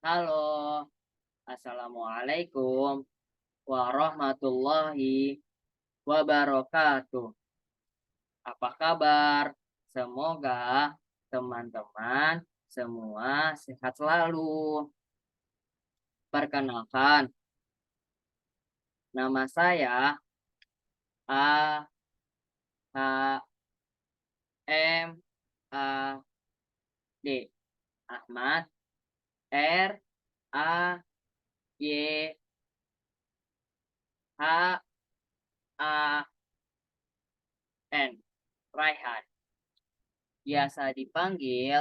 Halo, Assalamualaikum warahmatullahi wabarakatuh. Apa kabar? Semoga teman-teman semua sehat selalu. Perkenalkan, nama saya A H M A D Ahmad R A Y H A N Raihan. Biasa dipanggil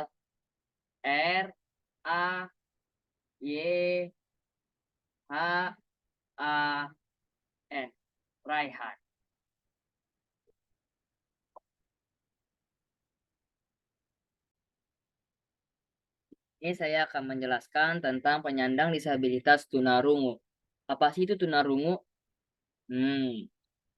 R A Y H A N Raihan. Ini saya akan menjelaskan tentang penyandang disabilitas tunarungu. Apa sih itu tunarungu? Hmm,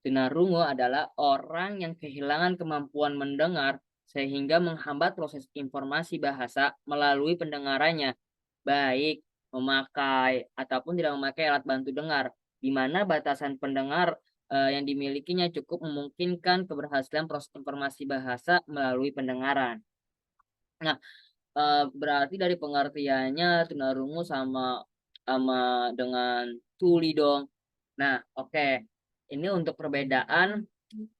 tunarungu adalah orang yang kehilangan kemampuan mendengar sehingga menghambat proses informasi bahasa melalui pendengarannya, baik memakai ataupun tidak memakai alat bantu dengar, di mana batasan pendengar yang dimilikinya cukup memungkinkan keberhasilan proses informasi bahasa melalui pendengaran. Nah, berarti dari pengertiannya tunarungu sama sama dengan tuli dong. Nah, oke. Ini untuk perbedaan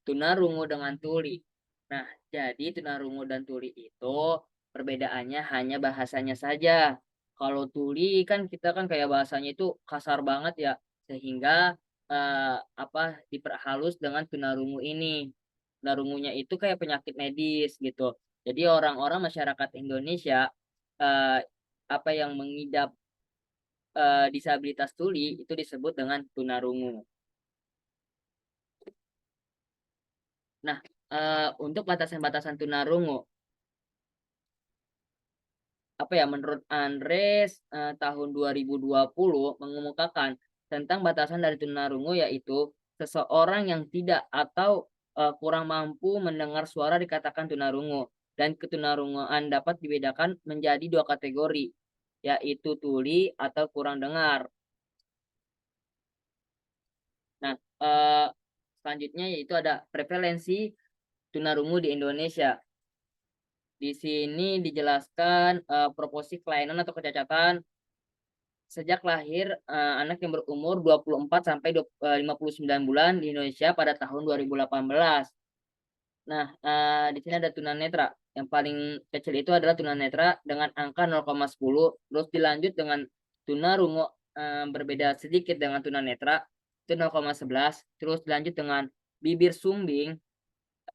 tunarungu dengan tuli. Nah, jadi tunarungu dan tuli itu perbedaannya hanya bahasanya saja. Kalau tuli kan kita kan kayak bahasanya itu kasar banget ya, sehingga diperhalus dengan tunarungu ini. Tunarungunya itu kayak penyakit medis gitu. Jadi orang-orang masyarakat Indonesia eh, yang mengidap disabilitas tuli itu disebut dengan tunarungu. Nah, untuk batasan-batasan tunarungu, menurut Andres tahun 2020 mengemukakan tentang batasan dari tunarungu yaitu seseorang yang tidak atau kurang mampu mendengar suara dikatakan tunarungu dan ketunarunguan dapat dibedakan menjadi dua kategori yaitu tuli atau kurang dengar. Nah, selanjutnya yaitu ada prevalensi tunarungu di Indonesia. Di sini dijelaskan proporsi kelainan atau kecacatan sejak lahir anak yang berumur 24 sampai 59 bulan di Indonesia pada tahun 2018. Nah, di sini ada tunanetra. Yang paling kecil itu adalah tunanetra dengan angka 0,10, terus dilanjut dengan tunarungu berbeda sedikit dengan tunanetra itu 0,11, terus dilanjut dengan bibir sumbing.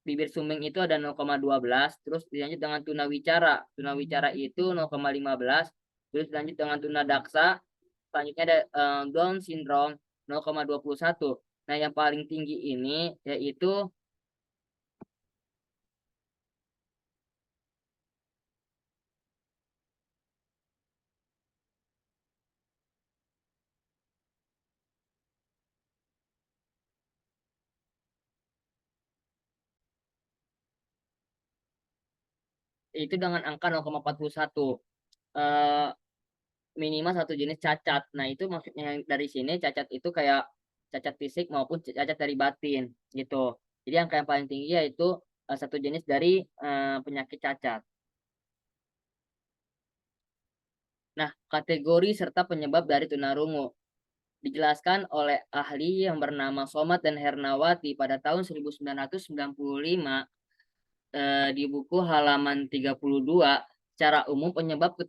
Bibir sumbing itu ada 0,12, terus dilanjut dengan tunawicara. Tunawicara itu 0,15, terus dilanjut dengan tunadaksa. Selanjutnya ada Down syndrome 0,21. Nah, yang paling tinggi ini yaitu dengan angka 0,41. Eh, Minimal satu jenis cacat. Nah, itu maksudnya dari sini cacat itu kayak cacat fisik maupun cacat dari batin gitu. Jadi angka yang paling tinggi yaitu satu jenis dari penyakit cacat. Nah, kategori serta penyebab dari tunarungu dijelaskan oleh ahli yang bernama Somat dan Hernawati pada tahun 1995 di buku halaman 32. Secara umum penyebab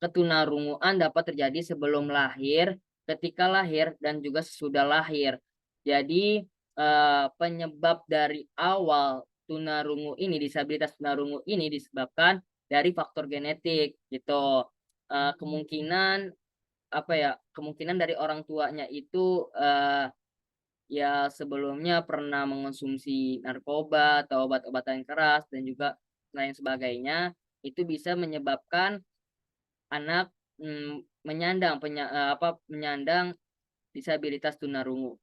ketunarunguan dapat terjadi sebelum lahir, ketika lahir, dan juga sesudah lahir. Jadi penyebab dari awal tunarungu ini, disabilitas tunarungu ini disebabkan dari faktor genetik gitu. Kemungkinan kemungkinan dari orang tuanya itu ya sebelumnya pernah mengonsumsi narkoba atau obat-obatan keras dan juga lain sebagainya, itu bisa menyebabkan anak menyandang disabilitas tunarungu.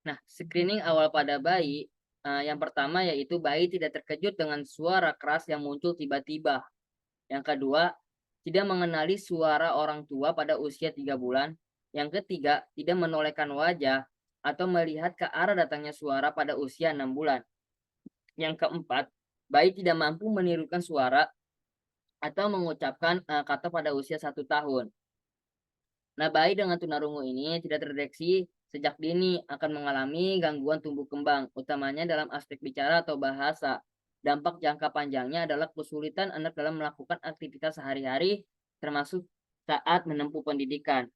Nah, screening awal pada bayi yang pertama yaitu bayi tidak terkejut dengan suara keras yang muncul tiba-tiba. Yang kedua, tidak mengenali suara orang tua pada usia 3 bulan. Yang ketiga, tidak menolehkan wajah atau melihat ke arah datangnya suara pada usia 6 bulan. Yang keempat, bayi tidak mampu menirukan suara atau mengucapkan kata pada usia 1 tahun. Nah, bayi dengan tunarungu ini tidak terdeteksi sejak dini akan mengalami gangguan tumbuh kembang, utamanya dalam aspek bicara atau bahasa. Dampak jangka panjangnya adalah kesulitan anak dalam melakukan aktivitas sehari-hari, termasuk saat menempuh pendidikan.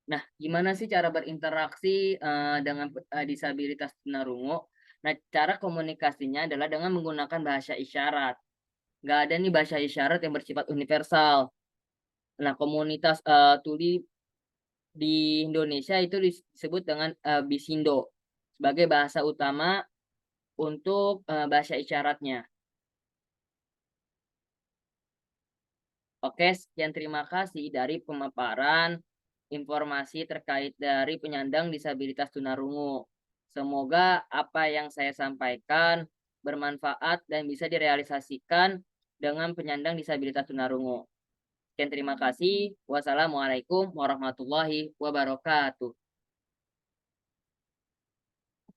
Nah, gimana sih cara berinteraksi dengan disabilitas tunarungu? Nah, cara komunikasinya adalah dengan menggunakan bahasa isyarat. Nggak ada nih bahasa isyarat yang bersifat universal. Nah, komunitas tuli di Indonesia itu disebut dengan Bisindo sebagai bahasa utama untuk bahasa isyaratnya. Oke, sekian terima kasih dari pemaparan informasi terkait dari penyandang disabilitas tunarungu. Semoga apa yang saya sampaikan bermanfaat dan bisa direalisasikan dengan penyandang disabilitas tunarungu. Sekian terima kasih. Wassalamualaikum warahmatullahi wabarakatuh.